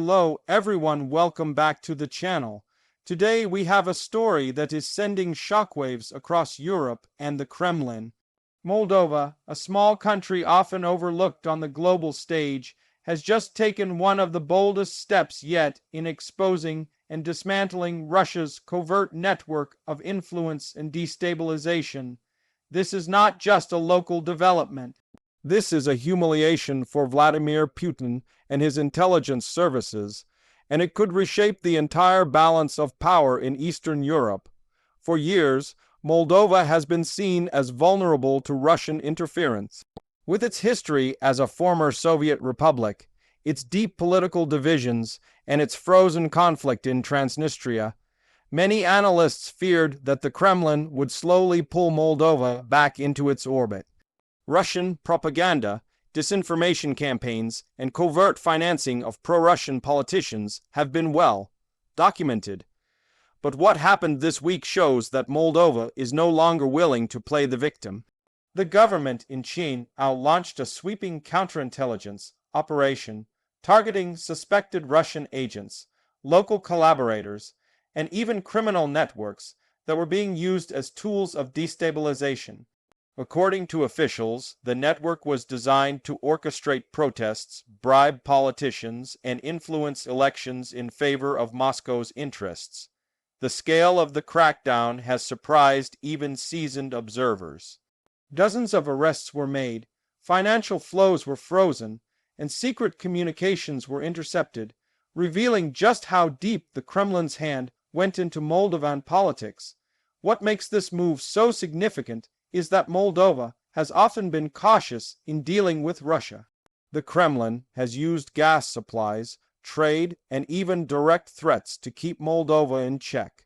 Hello everyone, welcome back to the channel. Today we have a story that is sending shockwaves across Europe and the Kremlin. Moldova, a small country often overlooked on the global stage, has just taken one of the boldest steps yet in exposing and dismantling Russia's covert network of influence and destabilization. This is not just a local development. This is a humiliation for Vladimir Putin and his intelligence services, and it could reshape the entire balance of power in Eastern Europe. For years, Moldova has been seen as vulnerable to Russian interference. With its history as a former Soviet republic, its deep political divisions, and its frozen conflict in Transnistria, many analysts feared that the Kremlin would slowly pull Moldova back into its orbit. Russian propaganda, disinformation campaigns, and covert financing of pro-Russian politicians have been well documented. But what happened this week shows that Moldova is no longer willing to play the victim. The government in Chisinau launched a sweeping counterintelligence operation targeting suspected Russian agents, local collaborators, and even criminal networks that were being used as tools of destabilization. According to officials, the network was designed to orchestrate protests, bribe politicians, and influence elections in favor of Moscow's interests. The scale of the crackdown has surprised even seasoned observers. Dozens of arrests were made, financial flows were frozen, and secret communications were intercepted, revealing just how deep the Kremlin's hand went into Moldovan politics. What makes this move so significant is that Moldova has often been cautious in dealing with Russia. The Kremlin has used gas supplies, trade, and even direct threats to keep Moldova in check.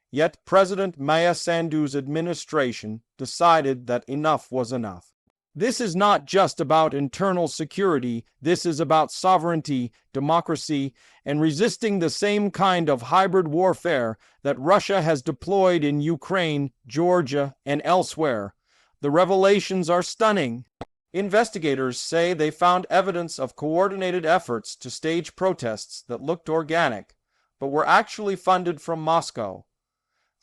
Yet President Maia Sandu's administration decided that enough was enough. This is not just about internal security, this is about sovereignty, democracy, and resisting the same kind of hybrid warfare that Russia has deployed in Ukraine, Georgia, and elsewhere. The revelations are stunning. Investigators say they found evidence of coordinated efforts to stage protests that looked organic, but were actually funded from Moscow.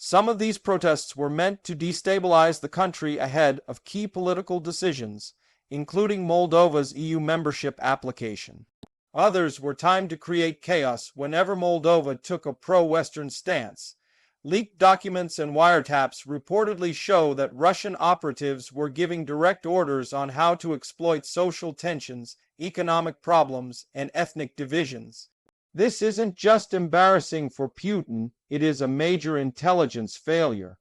Some of these protests were meant to destabilize the country ahead of key political decisions, including Moldova's EU membership application. Others were timed to create chaos whenever Moldova took a pro-Western stance. Leaked documents and wiretaps reportedly show that Russian operatives were giving direct orders on how to exploit social tensions, economic problems, and ethnic divisions. This isn't just embarrassing for Putin, it is a major intelligence failure.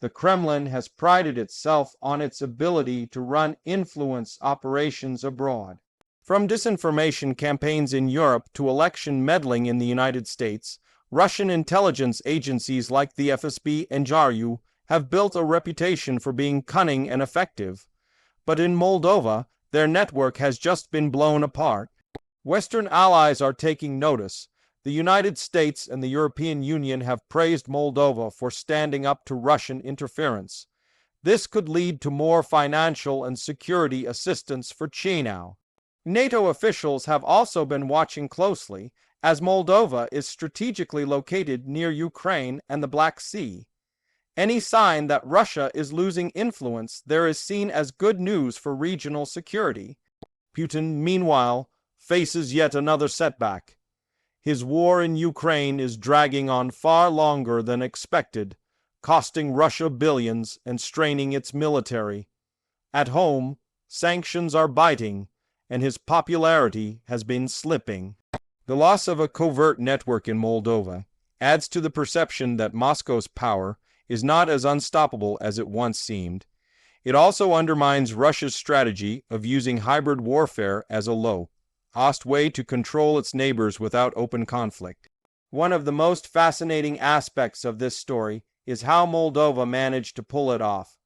The Kremlin has prided itself on its ability to run influence operations abroad. From disinformation campaigns in Europe to election meddling in the United States, Russian intelligence agencies like the FSB and GRU have built a reputation for being cunning and effective. But in Moldova, their network has just been blown apart. Western allies are taking notice. The United States and the European Union have praised Moldova for standing up to Russian interference. This could lead to more financial and security assistance for Chisinau. NATO officials have also been watching closely, as Moldova is strategically located near Ukraine and the Black Sea. Any sign that Russia is losing influence there is seen as good news for regional security. Putin, meanwhile, faces yet another setback. His war in Ukraine is dragging on far longer than expected, costing Russia billions and straining its military. At home, sanctions are biting, and his popularity has been slipping. The loss of a covert network in Moldova adds to the perception that Moscow's power is not as unstoppable as it once seemed. It also undermines Russia's strategy of using hybrid warfare as a low-cost way to control its neighbors without open conflict. One of the most fascinating aspects of this story is how Moldova managed to pull it off.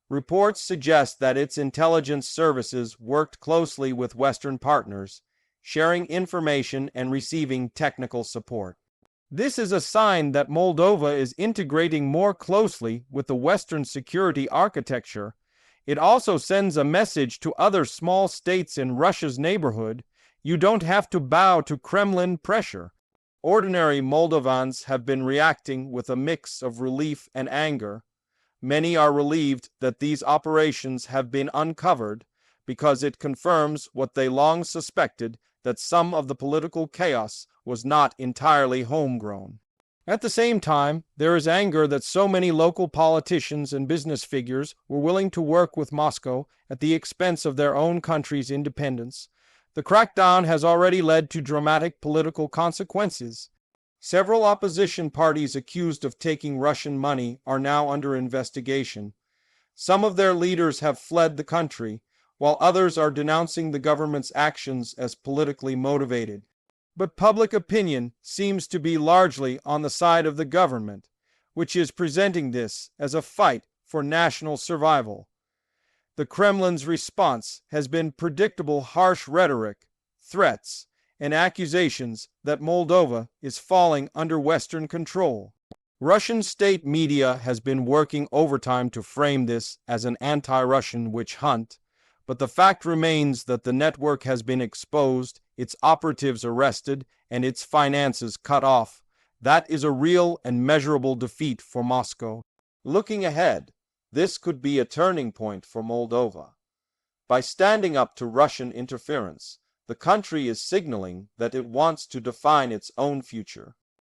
Reports suggest that its intelligence services worked closely with Western partners, sharing information and receiving technical support. This is a sign that Moldova is integrating more closely with the Western security architecture. It also sends a message to other small states in Russia's neighborhood: You don't have to bow to Kremlin pressure. Ordinary Moldovans have been reacting with a mix of relief and anger. Many are relieved that these operations have been uncovered because it confirms what they long suspected, that some of the political chaos was not entirely homegrown. At the same time, there is anger that so many local politicians and business figures were willing to work with Moscow at the expense of their own country's independence. The crackdown has already led to dramatic political consequences. Several opposition parties accused of taking Russian money are now under investigation. Some of their leaders have fled the country, while others are denouncing the government's actions as politically motivated. But public opinion seems to be largely on the side of the government, which is presenting this as a fight for national survival. The Kremlin's response has been predictable harsh rhetoric, threats, and accusations that Moldova is falling under Western control. Russian state media has been working overtime to frame this as an anti-Russian witch hunt, but the fact remains that the network has been exposed, its operatives arrested, and its finances cut off. That is a real and measurable defeat for Moscow. Looking ahead, this could be a turning point for Moldova. By standing up to Russian interference, the country is signaling that it wants to define its own future.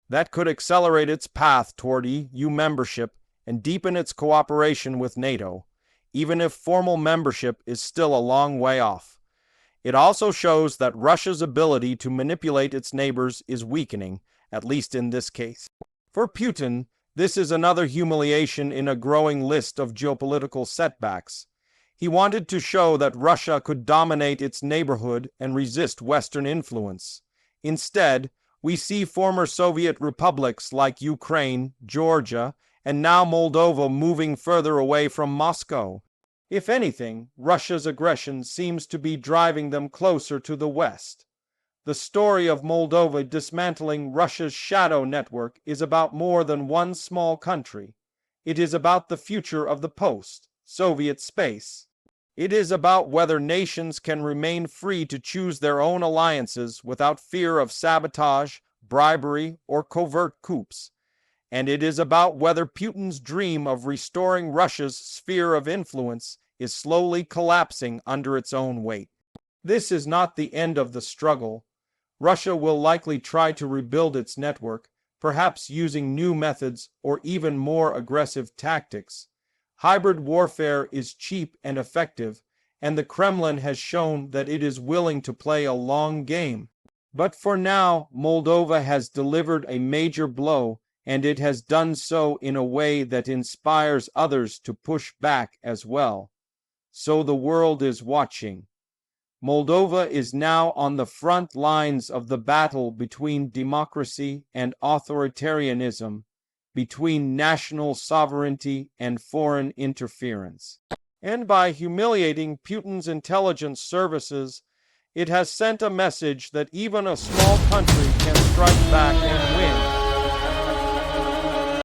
That could accelerate its path toward EU membership and deepen its cooperation with NATO, even if formal membership is still a long way off. It also shows that Russia's ability to manipulate its neighbors is weakening, at least in this case. For Putin, this is another humiliation in a growing list of geopolitical setbacks. He wanted to show that Russia could dominate its neighborhood and resist Western influence. Instead, we see former Soviet republics like Ukraine, Georgia, and now Moldova moving further away from Moscow. If anything, Russia's aggression seems to be driving them closer to the West. The story of Moldova dismantling Russia's shadow network is about more than one small country. It is about the future of the post-Soviet space. It is about whether nations can remain free to choose their own alliances without fear of sabotage, bribery, or covert coups. And it is about whether Putin's dream of restoring Russia's sphere of influence is slowly collapsing under its own weight. This is not the end of the struggle. Russia will likely try to rebuild its network, perhaps using new methods or even more aggressive tactics. Hybrid warfare is cheap and effective, and the Kremlin has shown that it is willing to play a long game. But for now, Moldova has delivered a major blow, and it has done so in a way that inspires others to push back as well. So the world is watching. Moldova is now on the front lines of the battle between democracy and authoritarianism, between national sovereignty and foreign interference. And by humiliating Putin's intelligence services, it has sent a message that even a small country can strike back and win.